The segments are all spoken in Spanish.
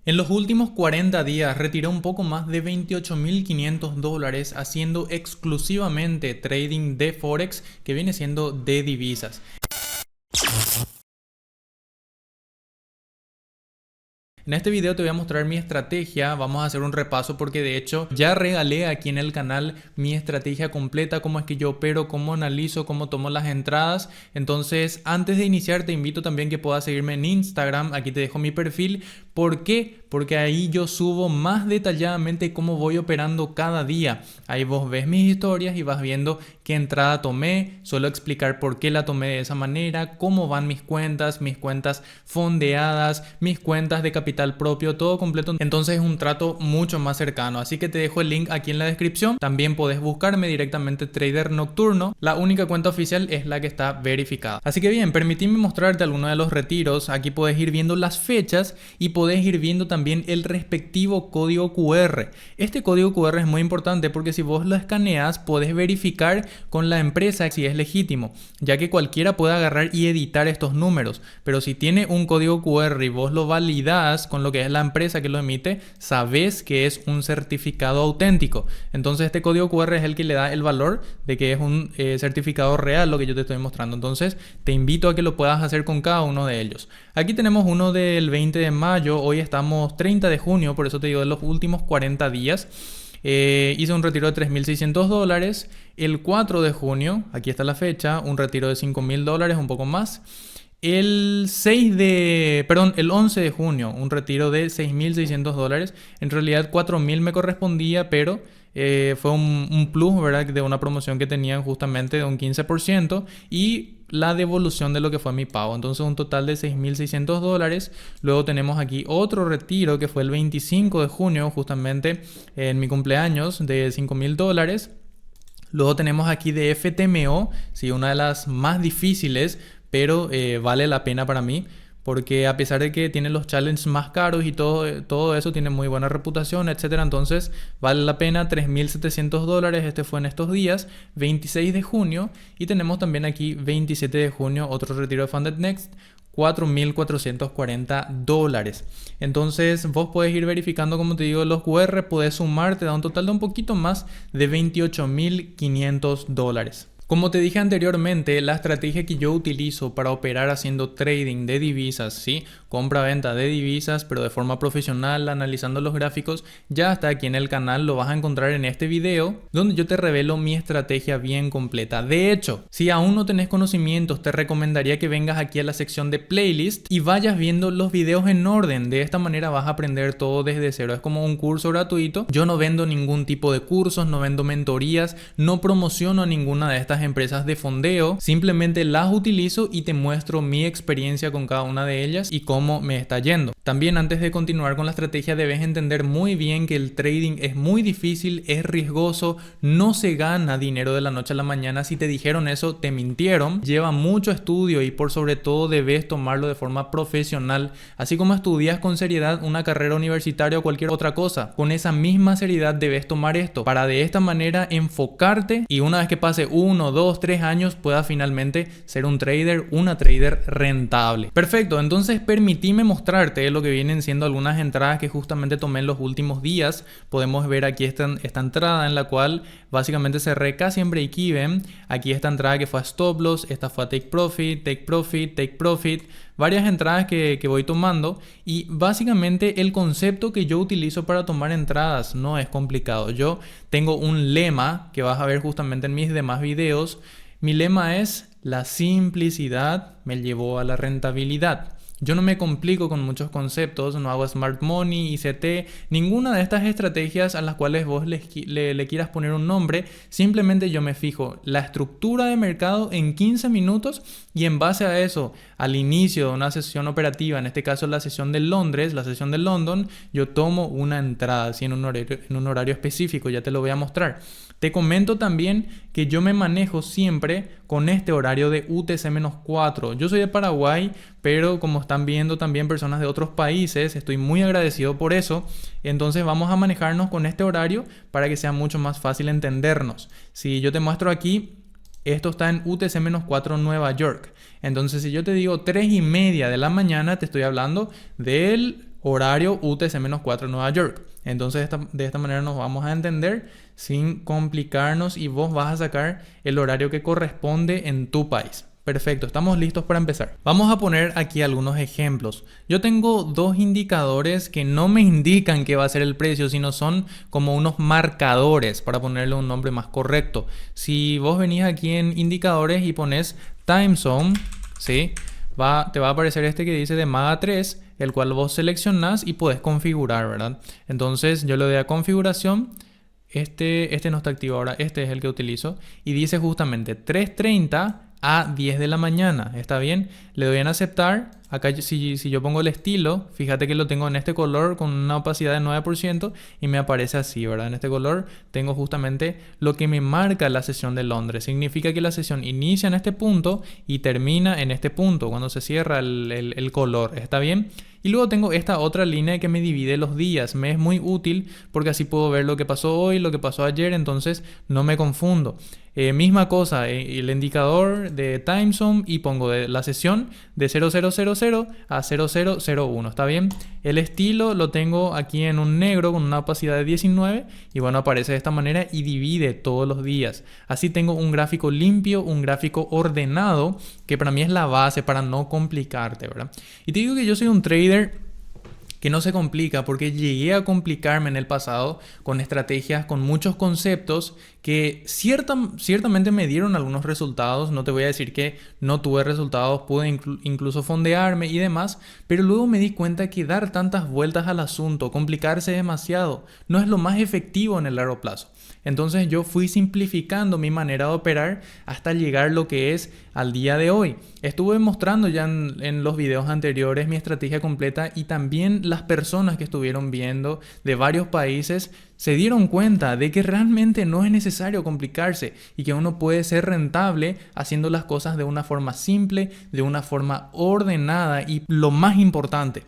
En los últimos 40 días retiré un poco más de $28.500 haciendo exclusivamente trading de Forex, que viene siendo de divisas. En este video te voy a mostrar mi estrategia, vamos a hacer un repaso porque de hecho ya regalé aquí en el canal mi estrategia completa, cómo es que yo opero, cómo analizo, cómo tomo las entradas. Entonces, antes de iniciar te invito también que puedas seguirme en Instagram, aquí te dejo mi perfil. ¿Por qué? Porque ahí yo subo más detalladamente cómo voy operando cada día. Ahí vos ves mis historias y vas viendo qué entrada tomé, suelo explicar por qué la tomé de esa manera, cómo van mis cuentas fondeadas, mis cuentas de capital propio, todo completo. Entonces es un trato mucho más cercano. Así que te dejo el link aquí en la descripción. También podés buscarme directamente Trader Nocturno. La única cuenta oficial es la que está verificada. Así que bien, permitime mostrarte algunos de los retiros. Aquí podés ir viendo las fechas y podés ir viendo también el respectivo código QR. Este código QR es muy importante porque si vos lo escaneas podés verificar con la empresa si es legítimo, ya que cualquiera puede agarrar y editar estos números, pero si tiene un código QR y vos lo validás con lo que es la empresa que lo emite, sabés que es un certificado auténtico. Entonces este código QR es el que le da el valor de que es un certificado real lo que yo te estoy mostrando. Entonces te invito a que lo puedas hacer con cada uno de ellos. Aquí tenemos uno del 20 de mayo, hoy estamos 30 de junio, por eso te digo de los últimos 40 días. Hice un retiro de $3.600. El 4 de junio, aquí está la fecha, un retiro de $5.000, un poco más. El 11 de junio, un retiro de $6.600. En realidad $4.000 me correspondía, pero fue un plus, ¿verdad? De una promoción que tenían justamente de un 15% y la devolución de lo que fue mi pago. Entonces un total de $6.600. Luego tenemos aquí otro retiro que fue el 25 de junio, justamente en mi cumpleaños, de $5.000. Luego tenemos aquí de FTMO, sí, una de las más difíciles, pero vale la pena para mí. Porque a pesar de que tiene los challenges más caros y todo eso, tiene muy buena reputación, etcétera. Entonces vale la pena. $3.700. Este fue en estos días, 26 de junio. Y tenemos también aquí 27 de junio, otro retiro de Funded Next, $4.440. Entonces vos podés ir verificando, como te digo, los QR, podés sumar, te da un total de un poquito más de $28.500. Como te dije anteriormente, la estrategia que yo utilizo para operar haciendo trading de divisas, ¿sí? Compra-venta de divisas, pero de forma profesional, analizando los gráficos, ya está aquí en el canal, lo vas a encontrar en este video, donde yo te revelo mi estrategia bien completa. De hecho, si aún no tenés conocimientos, te recomendaría que vengas aquí a la sección de playlist y vayas viendo los videos en orden. De esta manera vas a aprender todo desde cero. Es como un curso gratuito. Yo no vendo ningún tipo de cursos, no vendo mentorías, no promociono ninguna de estas empresas de fondeo, simplemente las utilizo y te muestro mi experiencia con cada una de ellas y cómo me está yendo. También, antes de continuar con la estrategia, debes entender muy bien que el trading es muy difícil, es riesgoso, no se gana dinero de la noche a la mañana. Si te dijeron eso, te mintieron. Lleva mucho estudio y por sobre todo debes tomarlo de forma profesional, así como estudias con seriedad una carrera universitaria o cualquier otra cosa. Con esa misma seriedad debes tomar esto para de esta manera enfocarte y una vez que pase 1, 2, 3 años puedas finalmente ser un trader, una trader rentable. Perfecto, entonces permitime mostrarte lo que vienen siendo algunas entradas que justamente tomé en los últimos días. Podemos ver aquí esta entrada en la cual básicamente cerré casi en break even. Aquí esta entrada que fue a stop loss, esta fue a take profit, take profit, take profit. Varias entradas que voy tomando y básicamente el concepto que yo utilizo para tomar entradas no es complicado. Yo tengo un lema que vas a ver justamente en mis demás videos. Mi lema es: la simplicidad me llevó a la rentabilidad. Yo no me complico con muchos conceptos, no hago smart money, ICT, ninguna de estas estrategias a las cuales vos le quieras poner un nombre. Simplemente yo me fijo la estructura de mercado en 15 minutos y en base a eso, al inicio de una sesión operativa, en este caso la sesión de Londres, la sesión de London, yo tomo una entrada así en un horario específico, ya te lo voy a mostrar. Te comento también que yo me manejo siempre con este horario de UTC-4. Yo soy de Paraguay, pero como están viendo también personas de otros países, estoy muy agradecido por eso. Entonces vamos a manejarnos con este horario para que sea mucho más fácil entendernos. Si yo te muestro aquí, esto está en UTC-4 Nueva York. Entonces si yo te digo 3:30 de la mañana, te estoy hablando del horario UTC-4 Nueva York. Entonces de esta manera nos vamos a entender sin complicarnos y vos vas a sacar el horario que corresponde en tu país. Perfecto, estamos listos para empezar. Vamos a poner aquí algunos ejemplos. Yo tengo dos indicadores que no me indican qué va a ser el precio, sino son como unos marcadores, para ponerle un nombre más correcto. Si vos venís aquí en indicadores y pones time zone, ¿sí? Te va a aparecer este que dice de MAGA 3, el cual vos seleccionás y podés configurar, ¿verdad? Entonces yo le doy a configuración. Este no está activo ahora, este es el que utilizo. Y dice justamente 3:30 a 10 de la mañana. ¿Está bien? Le doy en aceptar. Acá si yo pongo el estilo, fíjate que lo tengo en este color con una opacidad de 9% y me aparece así, ¿verdad? En este color tengo justamente lo que me marca la sesión de Londres. Significa que la sesión inicia en este punto y termina en este punto, cuando se cierra el color. ¿Está bien? Y luego tengo esta otra línea que me divide los días. Me es muy útil porque así puedo ver lo que pasó hoy, lo que pasó ayer, entonces no me confundo. Misma cosa, el indicador de time zone y pongo la sesión de 0000 a 0001, ¿está bien? El estilo lo tengo aquí en un negro con una opacidad de 19 y bueno, aparece de esta manera y divide todos los días. Así tengo un gráfico limpio, un gráfico ordenado, que para mí es la base para no complicarte, ¿verdad? Y te digo que yo soy un trader que no se complica porque llegué a complicarme en el pasado con estrategias, con muchos conceptos que ciertamente me dieron algunos resultados. No te voy a decir que no tuve resultados, pude incluso fondearme y demás, pero luego me di cuenta que dar tantas vueltas al asunto, complicarse demasiado, no es lo más efectivo en el largo plazo. Entonces yo fui simplificando mi manera de operar hasta llegar a lo que es al día de hoy. Estuve mostrando ya en los videos anteriores mi estrategia completa y también las personas que estuvieron viendo de varios países se dieron cuenta de que realmente no es necesario complicarse y que uno puede ser rentable haciendo las cosas de una forma simple, de una forma ordenada y lo más importante,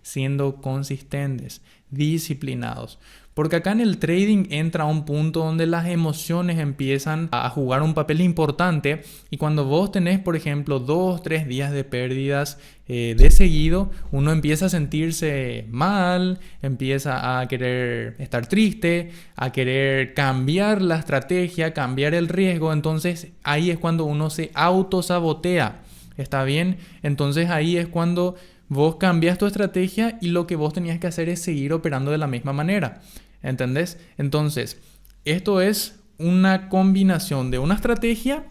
siendo consistentes, disciplinados. Porque acá en el trading entra un punto donde las emociones empiezan a jugar un papel importante y cuando vos tenés, por ejemplo, 2-3 días de pérdidas de seguido, uno empieza a sentirse mal, empieza a querer estar triste, a querer cambiar la estrategia, cambiar el riesgo. Entonces ahí es cuando uno se autosabotea. ¿Está bien? Entonces ahí es cuando vos cambias tu estrategia y lo que vos tenías que hacer es seguir operando de la misma manera. ¿Entendés? Entonces, esto es una combinación de una estrategia,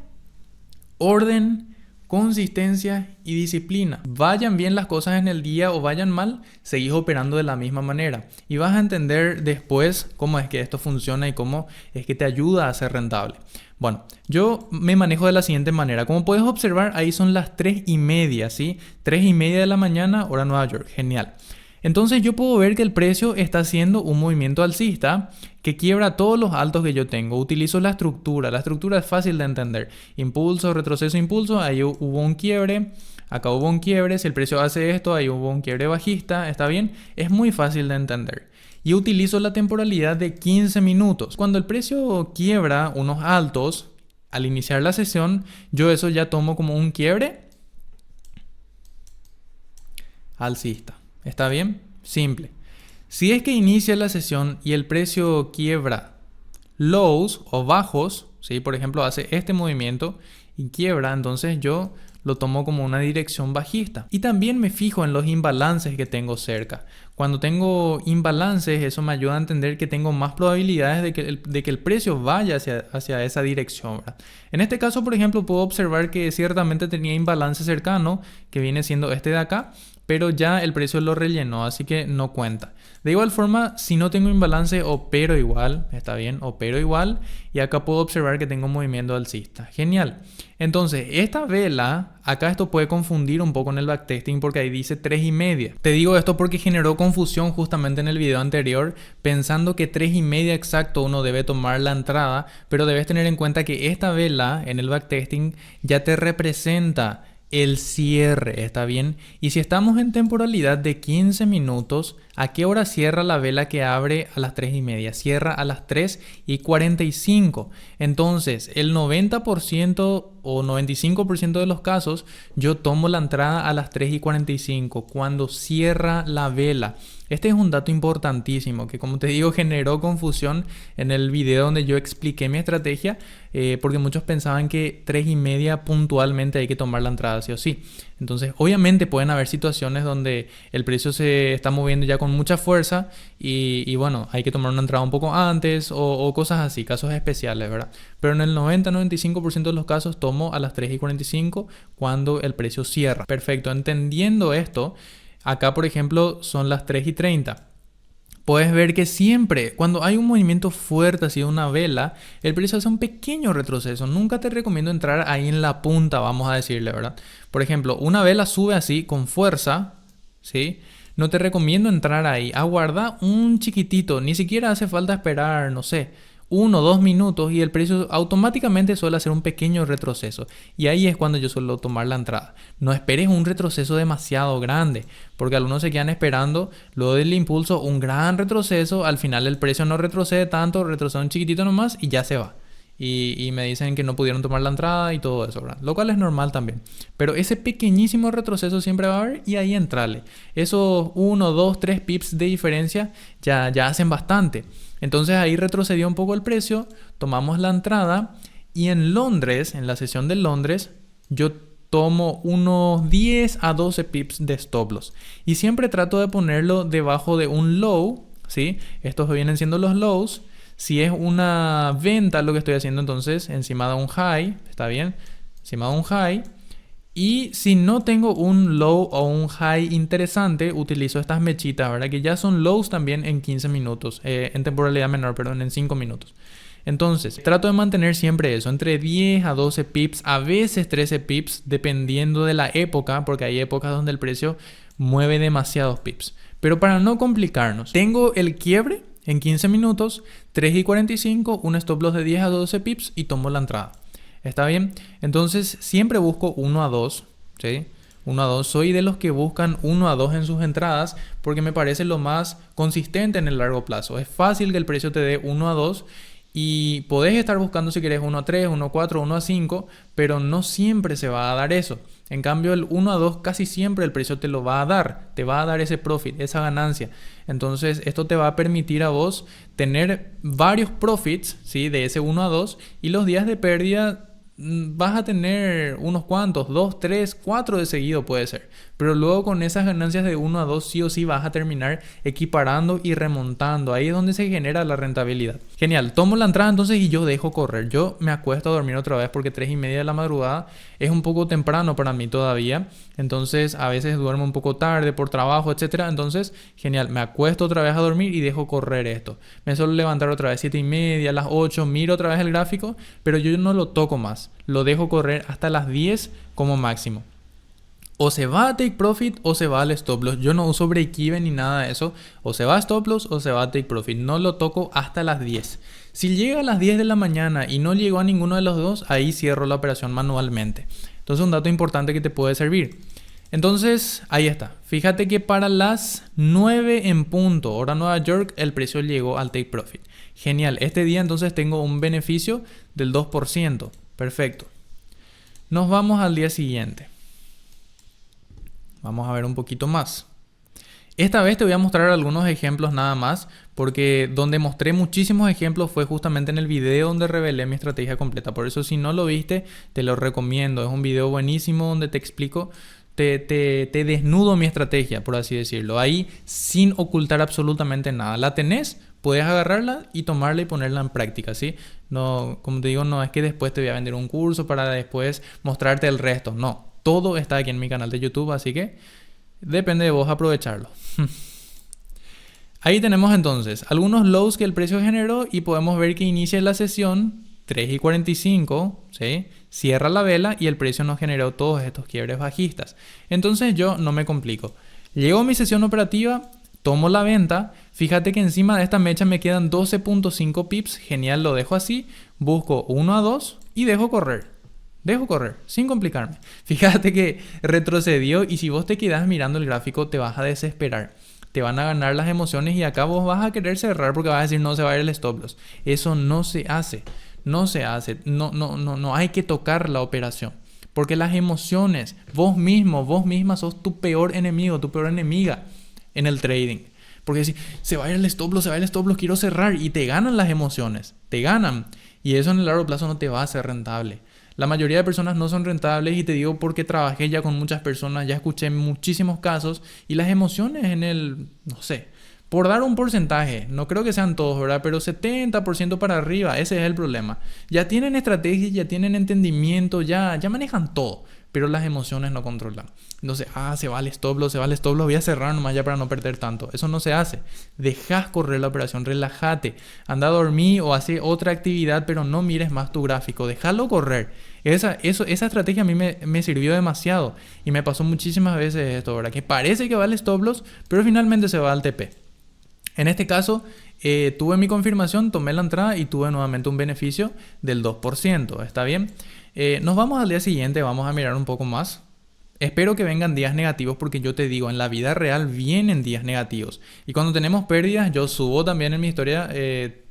orden, consistencia y disciplina. Vayan bien las cosas en el día o vayan mal, seguís operando de la misma manera. Y vas a entender después cómo es que esto funciona y cómo es que te ayuda a ser rentable. Bueno, yo me manejo de la siguiente manera. Como puedes observar, ahí son las 3:30, ¿sí? 3:30 de la mañana, hora Nueva York. Genial. Entonces yo puedo ver que el precio está haciendo un movimiento alcista que quiebra todos los altos que yo tengo. Utilizo la estructura. La estructura es fácil de entender. Impulso, retroceso, impulso. Ahí hubo un quiebre. Acá hubo un quiebre. Si el precio hace esto, ahí hubo un quiebre bajista. ¿Está bien? Es muy fácil de entender. Y utilizo la temporalidad de 15 minutos. Cuando el precio quiebra unos altos, al iniciar la sesión, yo eso ya tomo como un quiebre alcista. ¿Está bien? Simple. Si es que inicia la sesión y el precio quiebra lows o bajos, ¿sí? Por ejemplo, hace este movimiento y quiebra, entonces yo lo tomo como una dirección bajista. Y también me fijo en los imbalances que tengo cerca. Cuando tengo imbalances, eso me ayuda a entender que tengo más probabilidades de que el precio vaya hacia esa dirección, ¿verdad? En este caso, por ejemplo, puedo observar que ciertamente tenía imbalance cercano, que viene siendo este de acá, pero ya el precio lo rellenó, así que no cuenta. De igual forma, si no tengo imbalance, opero igual, está bien, opero igual, y acá puedo observar que tengo un movimiento alcista. Genial. Entonces, esta vela, acá esto puede confundir un poco en el backtesting porque ahí dice 3:30. Te digo esto porque generó confusión justamente en el video anterior, pensando que 3:30 exacto uno debe tomar la entrada, pero debes tener en cuenta que esta vela en el backtesting ya te representa el cierre, ¿está bien? Y si estamos en temporalidad de 15 minutos, ¿a qué hora cierra la vela que abre a las 3:30? Cierra a las 3:45. Entonces, el 90% o 95% de los casos, yo tomo la entrada a las 3:45 cuando cierra la vela. Este es un dato importantísimo que, como te digo, generó confusión en el video donde yo expliqué mi estrategia, porque muchos pensaban que 3:30 puntualmente hay que tomar la entrada sí o sí. Entonces, obviamente pueden haber situaciones donde el precio se está moviendo ya con mucha fuerza y bueno, hay que tomar una entrada un poco antes o cosas así, casos especiales, ¿verdad? Pero en el 90-95% de los casos tomo a las 3:45 cuando el precio cierra. Perfecto, entendiendo esto. Acá, por ejemplo, son las 3:30. Puedes ver que siempre, cuando hay un movimiento fuerte así de una vela, el precio hace un pequeño retroceso. Nunca te recomiendo entrar ahí en la punta, vamos a decirle, ¿verdad? Por ejemplo, una vela sube así con fuerza, ¿sí? No te recomiendo entrar ahí. Aguarda un chiquitito, ni siquiera hace falta esperar, no sé, 1 o 2 minutos y el precio automáticamente suele hacer un pequeño retroceso. Y ahí es cuando yo suelo tomar la entrada. No esperes un retroceso demasiado grande, porque algunos se quedan esperando luego del impulso un gran retroceso. Al final el precio no retrocede tanto, retrocede un chiquitito nomás y ya se va. Y me dicen que no pudieron tomar la entrada y todo eso, ¿verdad? Lo cual es normal también. Pero ese pequeñísimo retroceso siempre va a haber y ahí entrale. Esos 1, 2, 3 pips de diferencia ya hacen bastante. Entonces ahí retrocedió un poco el precio, tomamos la entrada y en Londres, en la sesión de Londres, yo tomo unos 10 a 12 pips de stop loss. Y siempre trato de ponerlo debajo de un low, ¿sí? Estos vienen siendo los lows. Si es una venta lo que estoy haciendo, entonces encima de un high, ¿está bien? Encima de un high. Y si no tengo un low o un high interesante, utilizo estas mechitas, ¿verdad? Que ya son lows también en 15 minutos, en temporalidad menor, perdón, en 5 minutos. Entonces, trato de mantener siempre eso, entre 10 a 12 pips, a veces 13 pips, dependiendo de la época, porque hay épocas donde el precio mueve demasiados pips. Pero para no complicarnos, tengo el quiebre en 15 minutos, 3:45, un stop loss de 10 a 12 pips y tomo la entrada. ¿Está bien? Entonces siempre busco 1 a 2, ¿sí? 1 a 2. Soy de los que buscan 1 a 2 en sus entradas porque me parece lo más consistente en el largo plazo. Es fácil que el precio te dé 1 a 2 y podés estar buscando si querés 1 a 3, 1 a 4, 1 a 5, pero no siempre se va a dar eso. En cambio, el 1 a 2 casi siempre el precio te lo va a dar. Te va a dar ese profit, esa ganancia. Entonces, esto te va a permitir a vos tener varios profits, ¿sí? De ese 1 a 2 y los días de pérdida vas a tener unos cuantos, 2, 3, 4 de seguido puede ser. Pero luego con esas ganancias de 1 a 2 sí o sí vas a terminar equiparando y remontando. Ahí es donde se genera la rentabilidad. Genial, tomo la entrada entonces y yo dejo correr. Yo me acuesto a dormir otra vez porque 3:30 de la madrugada es un poco temprano para mí todavía. Entonces a veces duermo un poco tarde por trabajo, etcétera. Entonces, genial, me acuesto otra vez a dormir y dejo correr esto. Me suelo levantar otra vez 7:30, a las 8, miro otra vez el gráfico, pero yo no lo toco más. Lo dejo correr hasta las 10 como máximo. O se va a take profit o se va al stop loss. Yo no uso break even ni nada de eso. O se va a stop loss o se va a take profit. No lo toco hasta las 10. Si llega a las 10 de la mañana y no llegó a ninguno de los dos, ahí cierro la operación manualmente. Entonces un dato importante que te puede servir. Entonces ahí está. Fíjate que para las 9 en punto, hora Nueva York, el precio llegó al take profit. Genial. Este día entonces tengo un beneficio del 2%. Perfecto. Nos vamos al día siguiente. Vamos a ver un poquito más. Esta vez te voy a mostrar algunos ejemplos nada más, porque donde mostré muchísimos ejemplos fue justamente en el video donde revelé mi estrategia completa. Por eso si no lo viste, te lo recomiendo. Es un video buenísimo donde te explico, te desnudo mi estrategia, por así decirlo. Ahí sin ocultar absolutamente nada. La tenés, puedes agarrarla y tomarla y ponerla en práctica, ¿sí? No, como te digo, no es que después te voy a vender un curso para después mostrarte el resto. No, todo está aquí en mi canal de YouTube, así que depende de vos aprovecharlo. Ahí tenemos entonces algunos lows que el precio generó y podemos ver que inicia la sesión 3:45, ¿sí? Cierra la vela y el precio nos generó todos estos quiebres bajistas. Entonces yo no me complico. Llego a mi sesión operativa, tomo la venta. Fíjate que encima de esta mecha me quedan 12.5 pips. Genial, lo dejo así. Busco 1 a 2 y dejo correr. Dejo correr, sin complicarme. Fíjate que retrocedió y si vos te quedás mirando el gráfico te vas a desesperar. Te van a ganar las emociones y acá vos vas a querer cerrar porque vas a decir no se va a ir el stop loss. Eso no se hace. No se hace. No hay que tocar la operación. Porque las emociones, vos mismo, vos misma sos tu peor enemigo, tu peor enemiga en el trading. Porque si se va a ir el stop loss, se va a ir el stop loss, quiero cerrar. Y te ganan las emociones. Te ganan. Y eso en el largo plazo no te va a hacer rentable. La mayoría de personas no son rentables y te digo porque trabajé ya con muchas personas, ya escuché muchísimos casos y las emociones en el, no sé, por dar un porcentaje, no creo que sean todos, ¿verdad? Pero 70% para arriba, ese es el problema. Ya tienen estrategia, ya tienen entendimiento, ya manejan todo, pero las emociones no controlan. Entonces, se va el stop loss, voy a cerrar nomás ya para no perder tanto. Eso no se hace. Dejas correr la operación, relájate, anda a dormir o hace otra actividad, pero no mires más tu gráfico, déjalo correr. Esa estrategia a mí me sirvió demasiado y me pasó muchísimas veces esto, ¿verdad? Que parece que va el stop loss, pero finalmente se va al TP. En este caso, tuve mi confirmación, tomé la entrada y tuve nuevamente un beneficio del 2%. ¿Está bien? Nos vamos al día siguiente, vamos a mirar un poco más. Espero que vengan días negativos porque yo te digo, en la vida real vienen días negativos. Y cuando tenemos pérdidas, yo subo también en mi historia,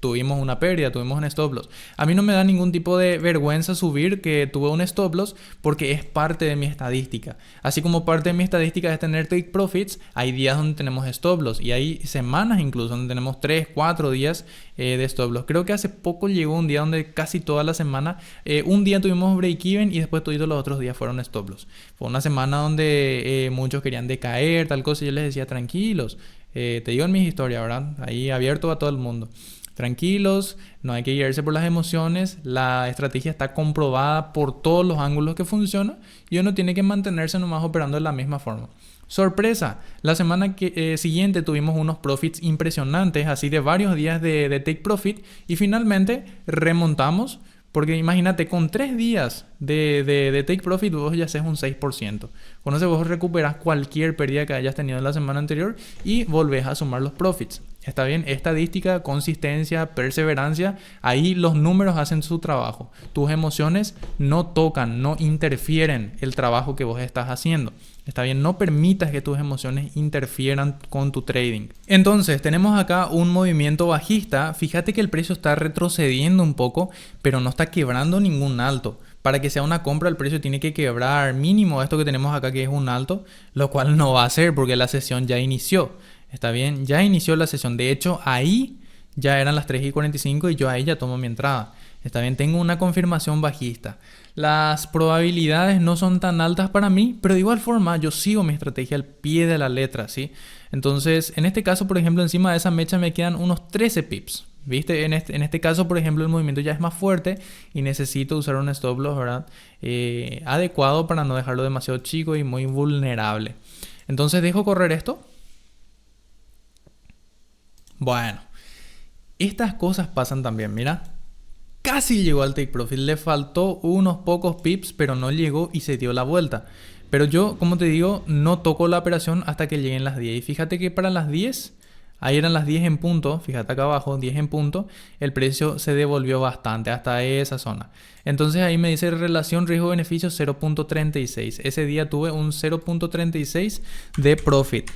tuvimos una pérdida, tuvimos un stop loss. A mí no me da ningún tipo de vergüenza subir que tuve un stop loss porque es parte de mi estadística. Así como parte de mi estadística es tener take profits, hay días donde tenemos stop loss y hay semanas incluso donde tenemos 3, 4 días de stop loss. Creo que hace poco llegó un día donde casi toda la semana, un día tuvimos break even y después todos los otros días fueron stop loss. Fue una semana donde muchos querían decaer, tal cosa, y yo les decía tranquilos, te digo en mis historias, ¿verdad? Ahí abierto a todo el mundo. Tranquilos, no hay que guiarse por las emociones, la estrategia está comprobada por todos los ángulos que funciona y uno tiene que mantenerse nomás operando de la misma forma. Sorpresa, la semana siguiente tuvimos unos profits impresionantes, así de varios días de take profit y finalmente remontamos. Porque imagínate, con 3 días de take profit vos ya haces un 6%. Con eso vos recuperas cualquier pérdida que hayas tenido en la semana anterior y volvés a sumar los profits. Está bien, estadística, consistencia, perseverancia, ahí los números hacen su trabajo. Tus emociones no tocan, no interfieren el trabajo que vos estás haciendo. Está bien, no permitas que tus emociones interfieran con tu trading. Entonces, tenemos acá un movimiento bajista. Fíjate que el precio está retrocediendo un poco, pero no está quebrando ningún alto. Para que sea una compra, el precio tiene que quebrar mínimo esto que tenemos acá, que es un alto, lo cual no va a ser porque la sesión ya inició. Está bien, ya inició la sesión. De hecho, ahí ya eran las 3:45 y yo ahí ya tomo mi entrada. Está bien, tengo una confirmación bajista. Las probabilidades no son tan altas para mí, pero de igual forma yo sigo mi estrategia al pie de la letra, ¿sí? Entonces, en este caso, por ejemplo, encima de esa mecha me quedan unos 13 pips. ¿Viste? En este caso, por ejemplo, el movimiento ya es más fuerte y necesito usar un stop loss, ¿verdad? Adecuado para no dejarlo demasiado chico y muy vulnerable. Entonces, dejo correr esto. Bueno, estas cosas pasan también, mira. Casi llegó al take profit, le faltó unos pocos pips, pero no llegó y se dio la vuelta. Pero yo, como te digo, no toco la operación hasta que lleguen las 10. Y fíjate que para las 10, ahí eran las 10 en punto, fíjate acá abajo, 10 en punto, el precio se devolvió bastante hasta esa zona. Entonces ahí me dice relación riesgo-beneficio 0.36. Ese día tuve un 0.36 de profit.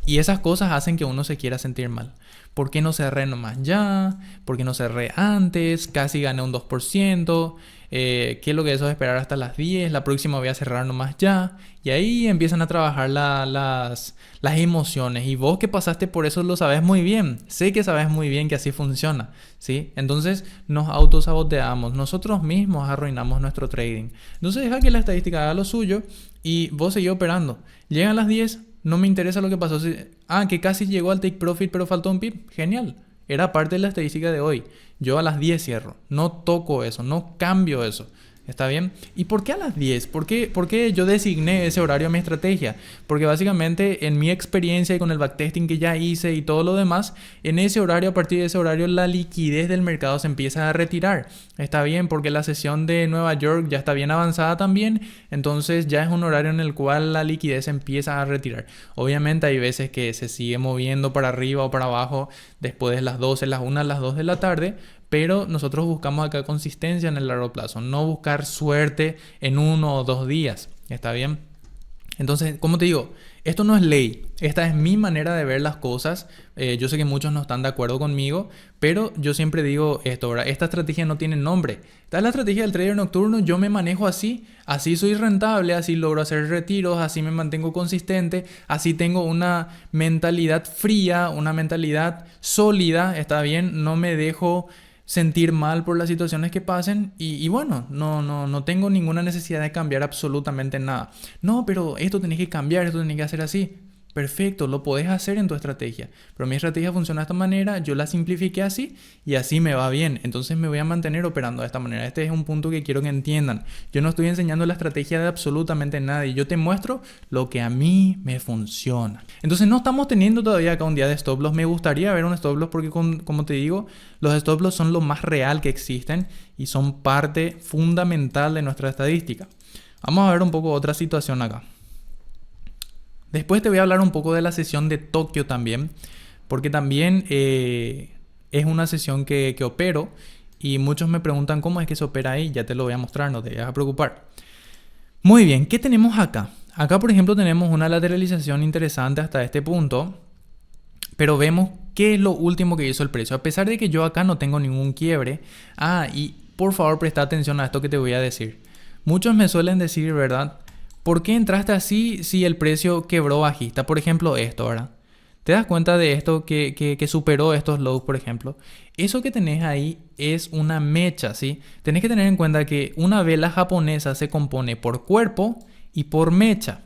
Y esas cosas hacen que uno se quiera sentir mal. ¿Por qué no cerré nomás ya? ¿Por qué no cerré antes? Casi gané un 2%. ¿Qué es lo que eso es esperar hasta las 10? La próxima voy a cerrar nomás ya. Y ahí empiezan a trabajar las emociones. Y vos que pasaste por eso lo sabes muy bien. Sé que sabes muy bien que así funciona, ¿sí? Entonces nos autosaboteamos. Nosotros mismos arruinamos nuestro trading. Entonces deja que la estadística haga lo suyo y vos seguís operando. Llegan las 10. No me interesa lo que pasó. Que casi llegó al take profit, pero faltó un pip. Genial. Era parte de la estadística de hoy. Yo a las 10 cierro. No toco eso. No cambio eso. ¿Está bien? ¿Y por qué a las 10? ¿Por qué yo designé ese horario a mi estrategia? Porque básicamente en mi experiencia y con el backtesting que ya hice y todo lo demás, en ese horario, a partir de ese horario, la liquidez del mercado se empieza a retirar. ¿Está bien? Porque la sesión de Nueva York ya está bien avanzada también. Entonces ya es un horario en el cual la liquidez se empieza a retirar. Obviamente hay veces que se sigue moviendo para arriba o para abajo después de las 12, las 1, las 2 de la tarde. pero nosotros buscamos acá consistencia en el largo plazo, no buscar suerte en 1 o 2 días. ¿Está bien? Entonces, como te digo, esto no es ley, esta es mi manera de ver las cosas. Yo sé que muchos no están de acuerdo conmigo, pero yo siempre digo esto, ¿verdad? Esta estrategia no tiene nombre. Esta es la estrategia del trader nocturno, yo me manejo así, así soy rentable, así logro hacer retiros, así me mantengo consistente, así tengo una mentalidad fría, una mentalidad sólida, ¿está bien? No me dejo sentir mal por las situaciones que pasen y bueno, no tengo ninguna necesidad de cambiar absolutamente nada. No, pero esto tenés que cambiar, esto tenés que hacer así. Perfecto, lo podés hacer en tu estrategia. Pero mi estrategia funciona de esta manera, yo la simplifiqué así y así me va bien. Entonces me voy a mantener operando de esta manera. Este es un punto que quiero que entiendan. Yo no estoy enseñando la estrategia de absolutamente nadie. Yo te muestro lo que a mí me funciona. Entonces no estamos teniendo todavía acá un día de stop loss. Me gustaría ver un stop loss porque como te digo, los stop loss son lo más real que existen y son parte fundamental de nuestra estadística. Vamos a ver un poco otra situación acá. Después te voy a hablar un poco de la sesión de Tokio también, porque también es una sesión que opero y muchos me preguntan cómo es que se opera ahí. Ya te lo voy a mostrar, no te vayas a preocupar. Muy bien, ¿qué tenemos acá? Acá, por ejemplo, tenemos una lateralización interesante hasta este punto, pero vemos qué es lo último que hizo el precio. A pesar de que yo acá no tengo ningún quiebre. Y por favor presta atención a esto que te voy a decir. Muchos me suelen decir, ¿verdad? ¿Por qué entraste así si el precio quebró bajista? Por ejemplo, esto, ¿verdad? ¿Te das cuenta de esto que superó estos lows, por ejemplo? Eso que tenés ahí es una mecha, ¿sí? Tenés que tener en cuenta que una vela japonesa se compone por cuerpo y por mecha.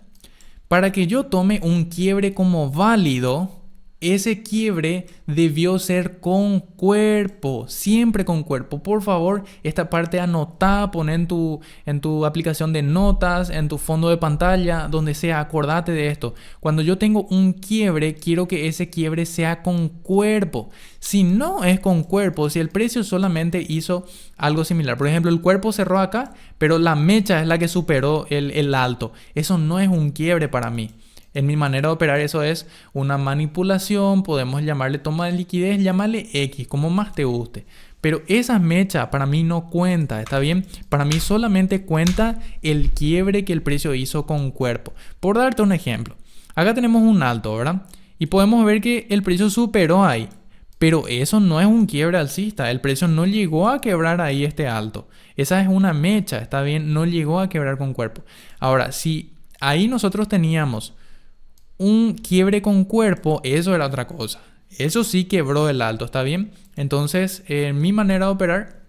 Para que yo tome un quiebre como válido, ese quiebre debió ser con cuerpo, siempre con cuerpo. Por favor, esta parte anotá, pon en tu aplicación de notas, en tu fondo de pantalla, donde sea, acordate de esto. Cuando yo tengo un quiebre, quiero que ese quiebre sea con cuerpo. Si no es con cuerpo, si el precio solamente hizo algo similar, por ejemplo, el cuerpo cerró acá, pero la mecha es la que superó el alto, eso no es un quiebre para mí. En mi manera de operar eso es una manipulación, podemos llamarle toma de liquidez, llamarle X, como más te guste. Pero esa mecha para mí no cuenta, ¿está bien? Para mí solamente cuenta el quiebre que el precio hizo con cuerpo. Por darte un ejemplo, acá tenemos un alto, ¿verdad? Y podemos ver que el precio superó ahí. Pero eso no es un quiebre alcista, el precio no llegó a quebrar ahí este alto. Esa es una mecha, ¿está bien? No llegó a quebrar con cuerpo. Ahora, si ahí nosotros teníamos un quiebre con cuerpo, eso era otra cosa. Eso sí quebró el alto, ¿está bien? Entonces, en mi manera de operar,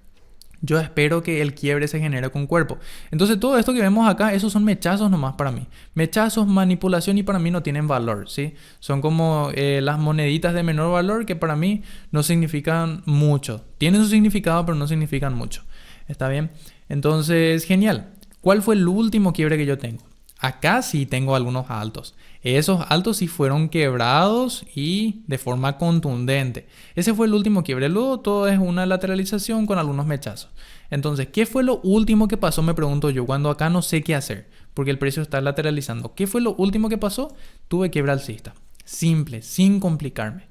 yo espero que el quiebre se genere con cuerpo. Entonces, todo esto que vemos acá, esos son mechazos nomás para mí. Mechazos, manipulación y para mí no tienen valor, ¿sí? Son como las moneditas de menor valor que para mí no significan mucho. Tienen su significado, pero no significan mucho. ¿Está bien? Entonces, genial. ¿Cuál fue el último quiebre que yo tengo? Acá sí tengo algunos altos. Esos altos sí fueron quebrados y de forma contundente. Ese fue el último quiebre. Luego todo es una lateralización con algunos mechazos. Entonces, ¿qué fue lo último que pasó? Me pregunto yo, cuando acá no sé qué hacer, porque el precio está lateralizando. ¿Qué fue lo último que pasó? Tuve quiebre alcista. Simple, sin complicarme.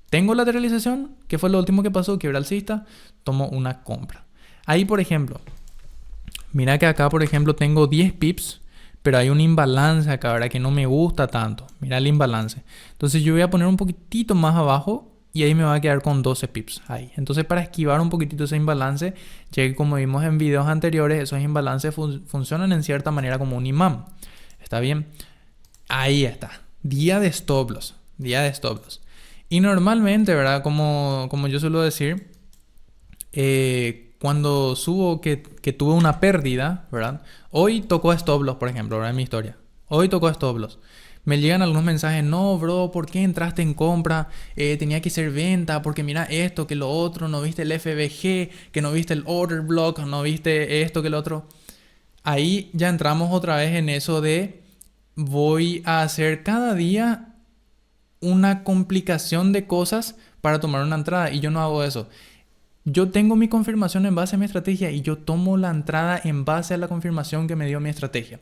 Tengo lateralización. ¿Qué fue lo último que pasó? Quiebre alcista. Tomo una compra. Ahí, por ejemplo, mira que acá, por ejemplo, tengo 10 pips. Pero hay un imbalance acá, ¿verdad? Que no me gusta tanto. Mira el imbalance. Entonces yo voy a poner un poquitito más abajo y ahí me va a quedar con 12 pips. Ahí. Entonces para esquivar un poquitito ese imbalance, ya que como vimos en videos anteriores, esos imbalances funcionan en cierta manera como un imán. ¿Está bien? Ahí está. Día de stop loss. Día de stop loss. Y normalmente, ¿verdad? Como yo suelo decir, cuando subo que tuve una pérdida, ¿verdad? Hoy tocó stop loss, por ejemplo, ¿verdad? En mi historia. Hoy tocó stop loss. Me llegan algunos mensajes, no, bro, ¿por qué entraste en compra? Tenía que ser venta, porque mira esto, que lo otro, no viste el FBG, que no viste el order block, no viste esto, que lo otro. Ahí ya entramos otra vez en eso de voy a hacer cada día una complicación de cosas para tomar una entrada y yo no hago eso. Yo tengo mi confirmación en base a mi estrategia y yo tomo la entrada en base a la confirmación que me dio mi estrategia.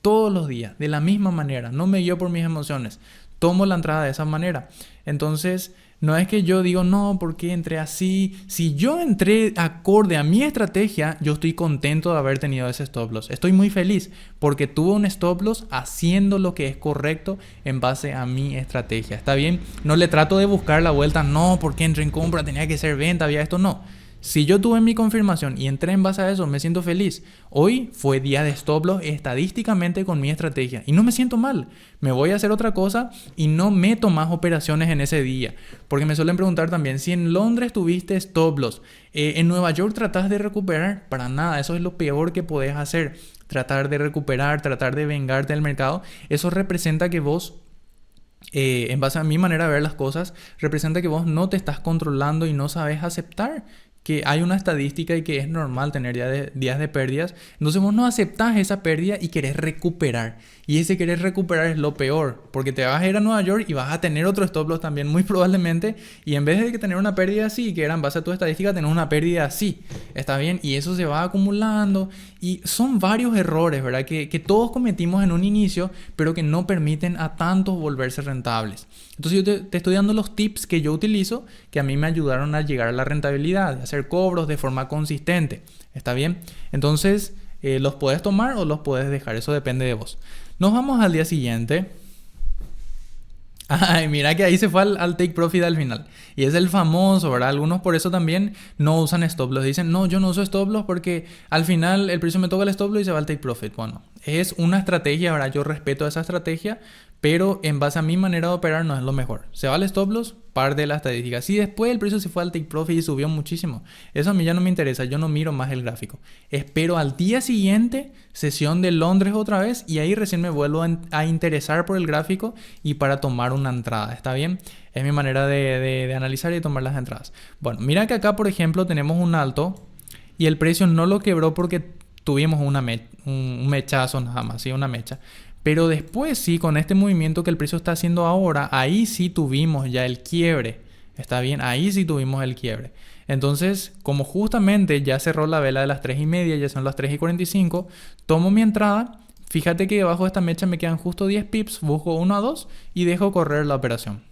Todos los días, de la misma manera, no me guío por mis emociones. tomo la entrada de esa manera. Entonces, no es que yo digo, no, ¿por qué entré así? Si yo entré acorde a mi estrategia, yo estoy contento de haber tenido ese stop loss. Estoy muy feliz porque tuve un stop loss haciendo lo que es correcto en base a mi estrategia. ¿Está bien? No le trato de buscar la vuelta, no, ¿por qué entré en compra? Tenía que ser venta, había esto, no. Si yo tuve mi confirmación y entré en base a eso, me siento feliz. Hoy fue día de stop loss estadísticamente con mi estrategia y no me siento mal. Me voy a hacer otra cosa y no meto más operaciones en ese día. Porque me suelen preguntar también, si en Londres tuviste stop loss, en Nueva York tratás de recuperar, para nada, eso es lo peor que podés hacer. Tratar de recuperar, tratar de vengarte del mercado, eso representa que vos... en base a mi manera de ver las cosas, representa que vos no te estás controlando y no sabes aceptar que hay una estadística y que es normal tener días de pérdidas. Entonces vos no aceptás esa pérdida y querés recuperar. Y ese querer recuperar es lo peor, porque te vas a ir a Nueva York y vas a tener otro stop loss también muy probablemente. Y en vez de tener una pérdida así, que era en base a tu estadística, tenés una pérdida así. ¿Está bien? Y eso se va acumulando. Y son varios errores, ¿verdad? Que todos cometimos en un inicio, pero que no permiten a tantos volverse rentables. Entonces yo te estoy dando los tips que yo utilizo, que a mí me ayudaron a llegar a la rentabilidad, de hacer cobros de forma consistente. ¿Está bien? Entonces los puedes tomar o los puedes dejar, eso depende de vos. Nos vamos al día siguiente. Ay, mira que ahí se fue al take profit al final. Y es el famoso, ¿verdad? Algunos por eso también no usan stop loss. Dicen, no, yo no uso stop loss porque al final el precio me toca el stop loss y se va al take profit. Bueno, es una estrategia, ¿verdad? Yo respeto esa estrategia, pero en base a mi manera de operar no es lo mejor. Se va al stop loss, par de la estadística. Si después el precio se fue al take profit y subió muchísimo, eso a mí ya no me interesa, yo no miro más el gráfico. Espero al día siguiente, sesión de Londres otra vez, y ahí recién me vuelvo a interesar por el gráfico y para tomar una entrada. ¿Está bien? Es mi manera de analizar y tomar las entradas. Bueno, mira que acá, por ejemplo, tenemos un alto y el precio no lo quebró porque tuvimos un mechazo nada más, ¿sí? Una mecha. Pero después sí, con este movimiento que el precio está haciendo ahora, ahí sí tuvimos ya el quiebre. ¿Está bien? Ahí sí tuvimos el quiebre. Entonces, como justamente ya cerró la vela de las 3:30, ya son las 3:45, tomo mi entrada. Fíjate que debajo de esta mecha me quedan justo 10 pips, busco 1 a 2 y dejo correr la operación.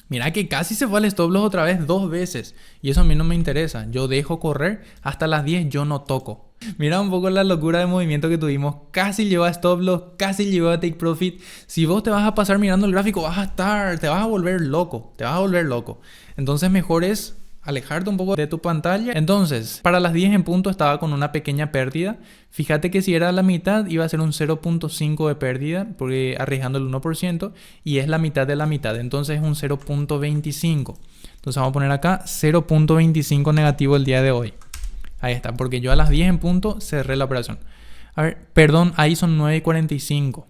Mira que casi se fue al stop loss otra vez 2 veces. Y eso a mí no me interesa. Yo dejo correr hasta las 10, yo no toco. Mira un poco la locura de movimiento que tuvimos. Casi llegó a stop loss, casi llegó a take profit. Si vos te vas a pasar mirando el gráfico, te vas a volver loco. Te vas a volver loco. Entonces mejor es alejarte un poco de tu pantalla. Entonces, para las 10 en punto estaba con una pequeña pérdida. Fíjate que si era la mitad iba a ser un 0.5 de pérdida, porque arriesgando el 1%, y es la mitad de la mitad, entonces es un 0.25. Entonces vamos a poner acá 0.25 negativo el día de hoy. Ahí está, porque yo a las 10 en punto cerré la operación. A ver, perdón, ahí son 9:45.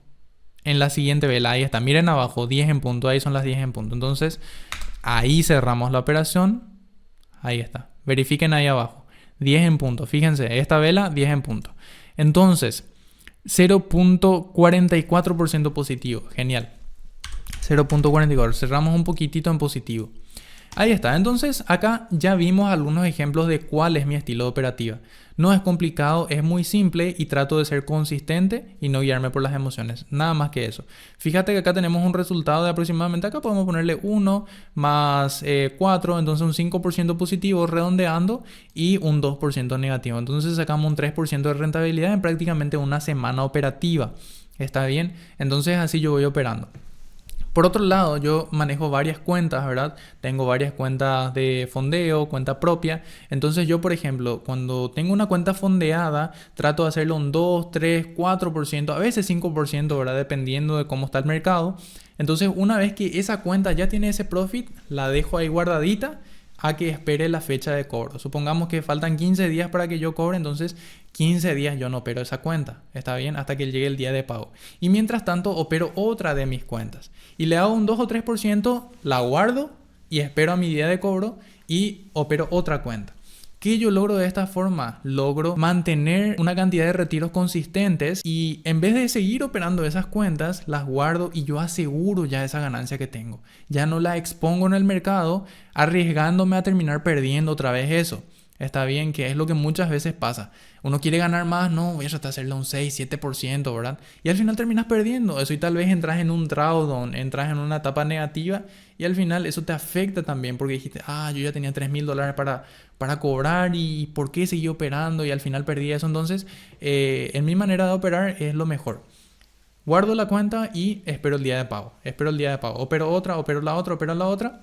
En la siguiente vela, ahí está, miren abajo, 10 en punto, ahí son las 10 en punto. Entonces, ahí cerramos la operación. Ahí está. Verifiquen ahí abajo. 10 en punto. Fíjense, esta vela, 10 en punto. Entonces, 0.44% positivo. Genial. 0.44. Cerramos un poquitito en positivo. Ahí está. Entonces, acá ya vimos algunos ejemplos de cuál es mi estilo de operativa. No es complicado, es muy simple y trato de ser consistente y no guiarme por las emociones. Nada más que eso. Fíjate que acá tenemos un resultado de aproximadamente, acá podemos ponerle 1 más 4, entonces un 5% positivo redondeando y un 2% negativo. Entonces sacamos un 3% de rentabilidad en prácticamente una semana operativa. ¿Está bien? Entonces así yo voy operando. Por otro lado, yo manejo varias cuentas, ¿verdad? Tengo varias cuentas de fondeo, cuenta propia. Entonces yo, por ejemplo, cuando tengo una cuenta fondeada, trato de hacerlo un 2, 3, 4%, a veces 5%, ¿verdad? Dependiendo de cómo está el mercado. Entonces, una vez que esa cuenta ya tiene ese profit, la dejo ahí guardadita a que espere la fecha de cobro. Supongamos que faltan 15 días para que yo cobre, entonces 15 días yo no opero esa cuenta, ¿está bien? Hasta que llegue el día de pago. Y mientras tanto opero otra de mis cuentas. Y le hago un 2 o 3%, la guardo y espero a mi día de cobro y opero otra cuenta. ¿Qué yo logro de esta forma? Logro mantener una cantidad de retiros consistentes y en vez de seguir operando esas cuentas, las guardo y yo aseguro ya esa ganancia que tengo. Ya no la expongo en el mercado arriesgándome a terminar perdiendo otra vez eso. Está bien, que es lo que muchas veces pasa. Uno quiere ganar más, no, voy a tratar de hacerle un 6, 7%, ¿verdad? Y al final terminas perdiendo eso y tal vez entras en un drawdown, entras en una etapa negativa y al final eso te afecta también porque dijiste, yo ya tenía $3,000 para cobrar y ¿por qué seguí operando? Y al final perdí eso. Entonces, en mi manera de operar es lo mejor. Guardo la cuenta y espero el día de pago. Espero el día de pago. Opero otra, opero la otra, opero la otra.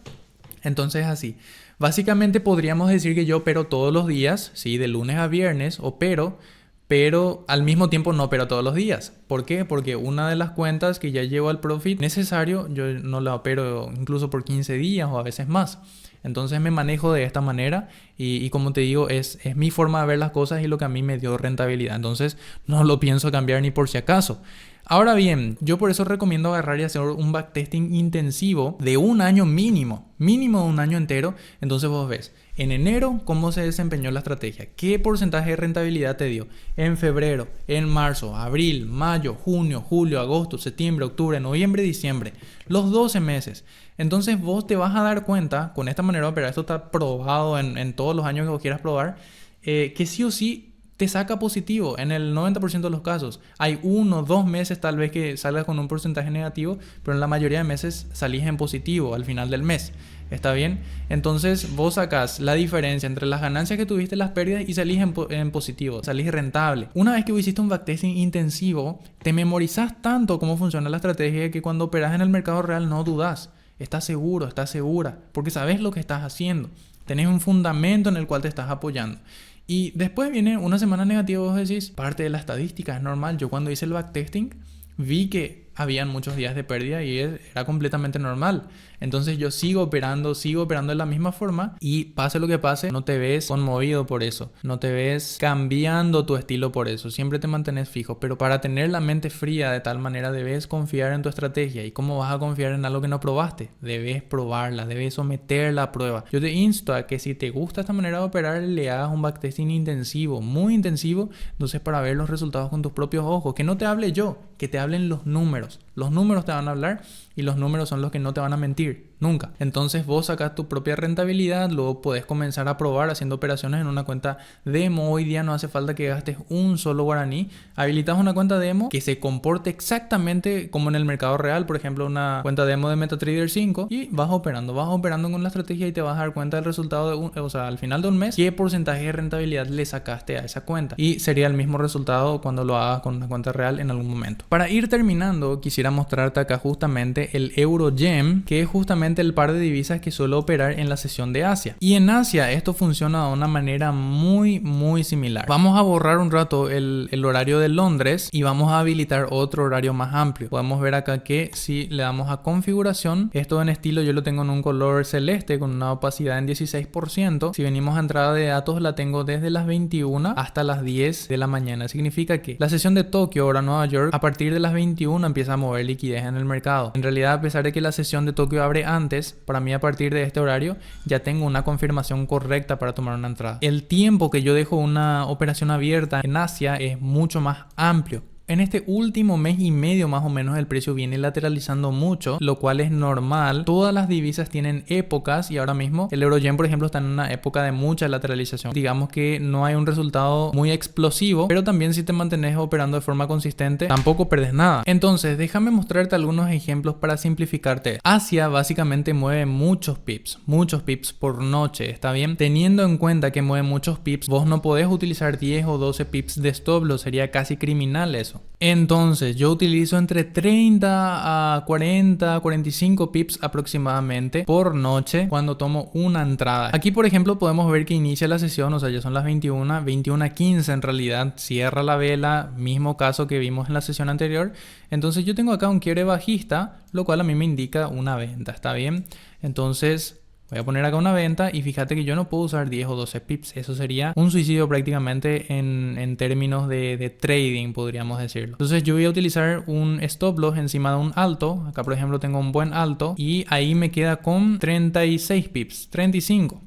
Entonces así. Básicamente podríamos decir que yo opero todos los días, ¿sí? De lunes a viernes opero, pero al mismo tiempo no opero todos los días. ¿Por qué? Porque una de las cuentas que ya llevo al profit necesario, yo no la opero incluso por 15 días o a veces más. Entonces me manejo de esta manera y como te digo, es mi forma de ver las cosas y lo que a mí me dio rentabilidad. Entonces no lo pienso cambiar ni por si acaso. Ahora bien, yo por eso recomiendo agarrar y hacer un backtesting intensivo de un año mínimo de un año entero. Entonces vos ves, en enero, cómo se desempeñó la estrategia, qué porcentaje de rentabilidad te dio, en febrero, en marzo, abril, mayo, junio, julio, agosto, septiembre, octubre, noviembre, diciembre, los 12 meses. Entonces vos te vas a dar cuenta, con esta manera de operar, esto está probado en todos los años que vos quieras probar, que sí o sí te saca positivo en el 90% de los casos. Hay 1 o 2 meses tal vez que salgas con un porcentaje negativo, pero en la mayoría de meses salís en positivo al final del mes. ¿Está bien? Entonces vos sacás la diferencia entre las ganancias que tuviste, las pérdidas y salís en positivo, salís rentable. Una vez que hiciste un backtesting intensivo, te memorizás tanto cómo funciona la estrategia que cuando operás en el mercado real no dudás. Estás seguro, estás segura, porque sabes lo que estás haciendo. Tenés un fundamento en el cual te estás apoyando. Y después viene una semana negativa, vos decís, parte de la estadística, es normal. Yo cuando hice el backtesting vi que habían muchos días de pérdida y era completamente normal. Entonces yo sigo operando de la misma forma y pase lo que pase, no te ves conmovido por eso, no te ves cambiando tu estilo por eso, siempre te mantienes fijo. Pero para tener la mente fría de tal manera debes confiar en tu estrategia. ¿Y cómo vas a confiar en algo que no probaste? Debes probarla, debes someterla a prueba. Yo te insto a que si te gusta esta manera de operar, le hagas un backtesting intensivo, muy intensivo, entonces para ver los resultados con tus propios ojos. Que no te hable yo, que te hablen los números. Los números te van a hablar y los números son los que no te van a mentir, nunca. Entonces vos sacas tu propia rentabilidad, luego podés comenzar a probar haciendo operaciones en una cuenta demo. Hoy día no hace falta que gastes un solo guaraní. Habilitas una cuenta demo que se comporte exactamente como en el mercado real, por ejemplo una cuenta demo de MetaTrader 5 y vas operando con la estrategia y te vas a dar cuenta del resultado al final de un mes, qué porcentaje de rentabilidad le sacaste a esa cuenta. Y sería el mismo resultado cuando lo hagas con una cuenta real en algún momento. Para ir terminando, quisiera mostrarte acá justamente el EuroGem, que es justamente el par de divisas que suelo operar en la sesión de Asia. Y en Asia esto funciona de una manera muy similar. Vamos a borrar un rato el horario de Londres y vamos a habilitar otro horario más amplio. Podemos ver acá que si le damos a configuración, esto en estilo yo lo tengo en un color celeste con una opacidad en 16%. Si venimos a entrada de datos, la tengo desde las 21 hasta las 10 de la mañana. Significa que la sesión de Tokio, hora Nueva York, a partir de las 21 empieza a mover liquidez en el mercado. En realidad, a pesar de que la sesión de Tokio abre antes, para mí a partir de este horario ya tengo una confirmación correcta para tomar una entrada. El tiempo que yo dejo una operación abierta en Asia es mucho más amplio. En este último mes y medio más o menos el precio viene lateralizando mucho, lo cual es normal. Todas las divisas tienen épocas y ahora mismo el EuroYen, por ejemplo, está en una época de mucha lateralización. Digamos que no hay un resultado muy explosivo, pero también si te mantienes operando de forma consistente, tampoco perdes nada. Entonces, déjame mostrarte algunos ejemplos para simplificarte. Asia básicamente mueve muchos pips por noche, ¿está bien? Teniendo en cuenta que mueve muchos pips, vos no podés utilizar 10 o 12 pips de stop loss, sería casi criminal eso. Entonces yo utilizo entre 30 a 40, 45 pips aproximadamente por noche cuando tomo una entrada. Aquí por ejemplo podemos ver que inicia la sesión, o sea ya son las 21:15 en realidad, cierra la vela, mismo caso que vimos en la sesión anterior. Entonces yo tengo acá un quiebre bajista, lo cual a mí me indica una venta, ¿está bien? Entonces voy a poner acá una venta y fíjate que yo no puedo usar 10 o 12 pips. Eso sería un suicidio prácticamente en términos de trading, podríamos decirlo. Entonces yo voy a utilizar un stop loss encima de un alto. Acá por ejemplo tengo un buen alto y ahí me queda con 36 pips, 35.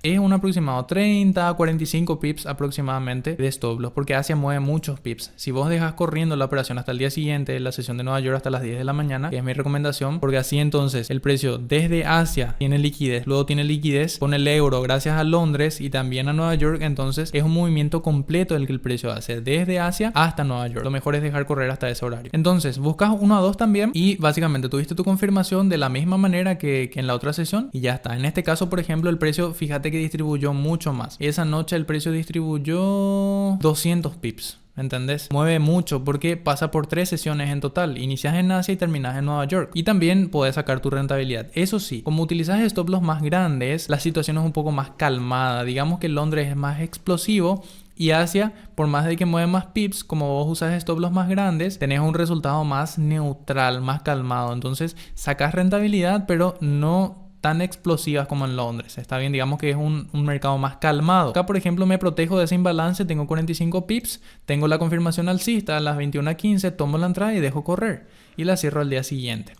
es un aproximado 30 a 45 pips aproximadamente de stop loss, porque Asia mueve muchos pips. Si vos dejas corriendo la operación hasta el día siguiente, la sesión de Nueva York hasta las 10 de la mañana, que es mi recomendación, porque así entonces el precio desde Asia tiene liquidez, luego tiene liquidez con el euro gracias a Londres y también a Nueva York, entonces es un movimiento completo el que el precio hace desde Asia hasta Nueva York. Lo mejor es dejar correr hasta ese horario. Entonces buscas 1 a 2 también y básicamente tuviste tu confirmación de la misma manera que en la otra sesión y ya está. En este caso, por ejemplo, el precio, fíjate que distribuyó mucho más. Esa noche el precio distribuyó 200 pips. ¿Entendés? Mueve mucho porque pasa por 3 sesiones en total. Inicias en Asia y terminas en Nueva York. Y también puedes sacar tu rentabilidad. Eso sí, como utilizas stop loss más grandes, la situación es un poco más calmada. Digamos que Londres es más explosivo y Asia, por más de que mueve más pips, como vos usas stop loss más grandes, tenés un resultado más neutral, más calmado. Entonces sacas rentabilidad, pero no tan explosivas como en Londres. Está bien, digamos que es un mercado más calmado. Acá, por ejemplo, me protejo de ese imbalance, tengo 45 pips, tengo la confirmación alcista a las 21:15, tomo la entrada y dejo correr. Y la cierro al día siguiente.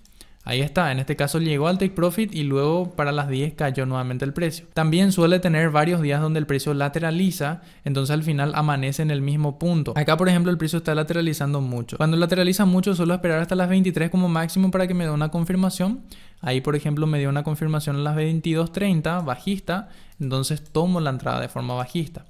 Ahí está, en este caso llegó al take profit y luego para las 10 cayó nuevamente el precio. También suele tener varios días donde el precio lateraliza, entonces al final amanece en el mismo punto. Acá por ejemplo el precio está lateralizando mucho. Cuando lateraliza mucho suelo esperar hasta las 23 como máximo para que me dé una confirmación. Ahí por ejemplo me dio una confirmación a las 22:30 bajista, entonces tomo la entrada de forma bajista.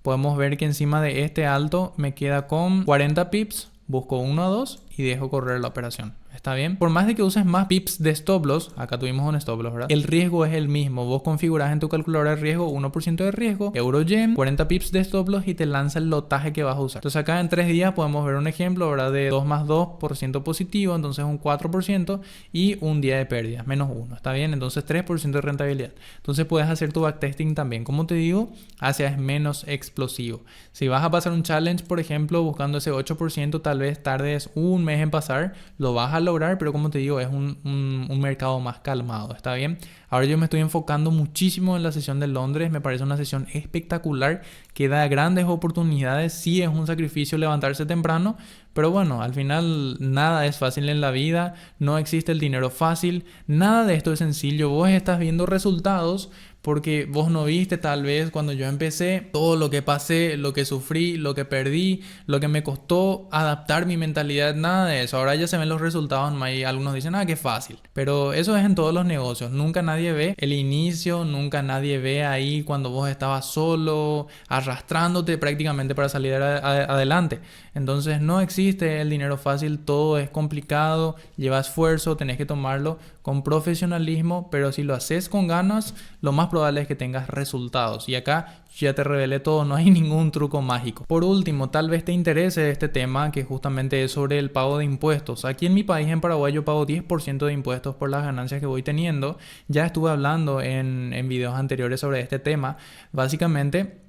Podemos ver que encima de este alto me queda con 40 pips, busco 1 a 2 y dejo correr la operación. ¿Está bien? Por más de que uses más pips de stop loss, acá tuvimos un stop loss, ¿verdad? El riesgo es el mismo. Vos configurás en tu calculadora de riesgo 1% de riesgo, euro-yen, 40 pips de stop loss y te lanza el lotaje que vas a usar. Entonces acá en 3 días podemos ver un ejemplo, ¿verdad? De 2 más 2% positivo, entonces un 4% y un día de pérdida, menos 1. ¿Está bien? Entonces 3% de rentabilidad. Entonces puedes hacer tu backtesting también. Como te digo, Asia es menos explosivo. Si vas a pasar un challenge, por ejemplo, buscando ese 8%, tal vez tardes un mes en pasar, lo vas a lograr, pero como te digo, es un mercado más calmado, ¿está bien? Ahora yo me estoy enfocando muchísimo en la sesión de Londres, me parece una sesión espectacular que da grandes oportunidades. Sí es un sacrificio levantarse temprano, pero bueno, al final nada es fácil en la vida, no existe el dinero fácil, nada de esto es sencillo. Vos estás viendo resultados porque vos no viste tal vez cuando yo empecé todo lo que pasé, lo que sufrí, lo que perdí, lo que me costó adaptar mi mentalidad, nada de eso. Ahora ya se ven los resultados y algunos dicen, qué fácil. Pero eso es en todos los negocios. Nunca nadie ve el inicio, nunca nadie ve ahí cuando vos estabas solo, arrastrándote prácticamente para salir adelante. Entonces no existe el dinero fácil, todo es complicado, lleva esfuerzo, tenés que tomarlo con profesionalismo, pero si lo haces con ganas, lo más probable es que tengas resultados. Y acá ya te revelé todo, no hay ningún truco mágico. Por último, tal vez te interese este tema que justamente es sobre el pago de impuestos. Aquí en mi país, en Paraguay, yo pago 10% de impuestos por las ganancias que voy teniendo. Ya estuve hablando en videos anteriores sobre este tema. Básicamente,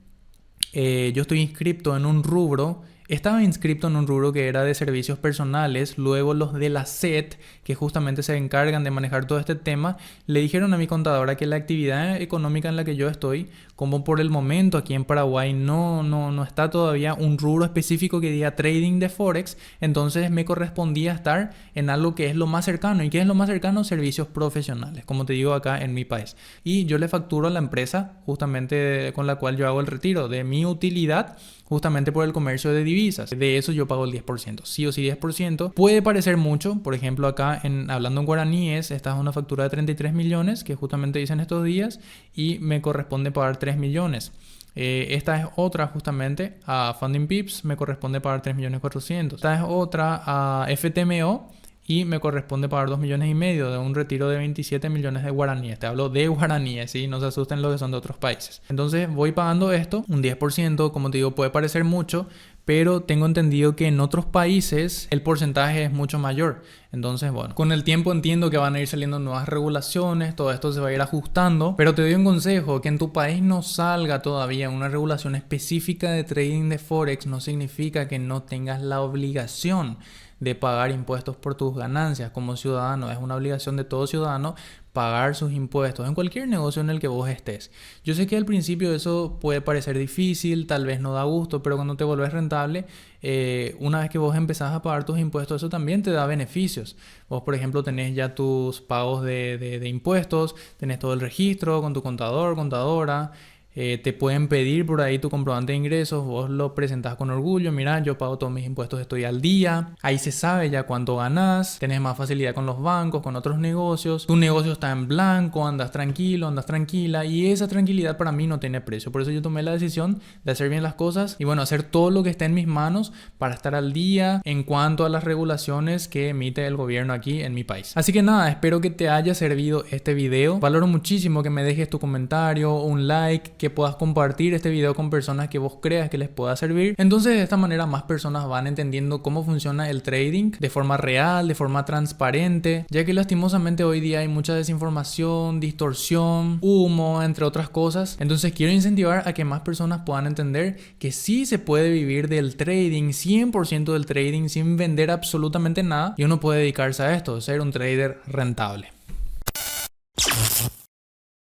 yo estoy inscrito en un rubro. Estaba inscrito en un rubro que era de servicios personales, luego los de la SET, que justamente se encargan de manejar todo este tema, le dijeron a mi contadora que la actividad económica en la que yo estoy, como por el momento aquí en Paraguay no está todavía un rubro específico que diga trading de Forex, entonces me correspondía estar en algo que es lo más cercano. ¿Y qué es lo más cercano? Servicios profesionales, como te digo acá en mi país. Y yo le facturo a la empresa justamente con la cual yo hago el retiro de mi utilidad, justamente por el comercio de divisas. De eso yo pago el 10%, sí o sí 10%. Puede parecer mucho, por ejemplo acá hablando en guaraníes, esta es una factura de 33 millones que justamente hice en estos días y me corresponde pagar 3 millones. Esta es otra justamente a Funding Pips, me corresponde pagar 3.400.000. Esta es otra a FTMO y me corresponde pagar 2,5 millones de un retiro de 27 millones de guaraníes. Te hablo de guaraníes, ¿sí? No se asusten los que son de otros países. Entonces voy pagando esto, un 10%, como te digo, puede parecer mucho, pero tengo entendido que en otros países el porcentaje es mucho mayor. Entonces, bueno, con el tiempo entiendo que van a ir saliendo nuevas regulaciones, todo esto se va a ir ajustando, pero te doy un consejo, que en tu país no salga todavía una regulación específica de trading de Forex no significa que no tengas la obligación de pagar impuestos por tus ganancias como ciudadano. Es una obligación de todo ciudadano pagar sus impuestos en cualquier negocio en el que vos estés. Yo sé que al principio eso puede parecer difícil, tal vez no da gusto, pero cuando te volvés rentable, una vez que vos empezás a pagar tus impuestos, eso también te da beneficios. Vos, por ejemplo, tenés ya tus pagos de impuestos, tenés todo el registro con tu contador, contadora. Te pueden pedir por ahí tu comprobante de ingresos, vos lo presentás con orgullo, mira, yo pago todos mis impuestos, estoy al día, ahí se sabe ya cuánto ganás, tenés más facilidad con los bancos, con otros negocios, tu negocio está en blanco, andas tranquilo, andas tranquila, y esa tranquilidad para mí no tiene precio. Por eso yo tomé la decisión de hacer bien las cosas y bueno, hacer todo lo que esté en mis manos para estar al día en cuanto a las regulaciones que emite el gobierno aquí en mi país. Así que nada, espero que te haya servido este video. Valoro muchísimo que me dejes tu comentario, un like, que puedas compartir este video con personas que vos creas que les pueda servir. Entonces de esta manera más personas van entendiendo cómo funciona el trading de forma real, de forma transparente, ya que lastimosamente hoy día hay mucha desinformación, distorsión, humo, entre otras cosas. Entonces quiero incentivar a que más personas puedan entender que sí se puede vivir del trading, 100% del trading, sin vender absolutamente nada, y uno puede dedicarse a esto, ser un trader rentable.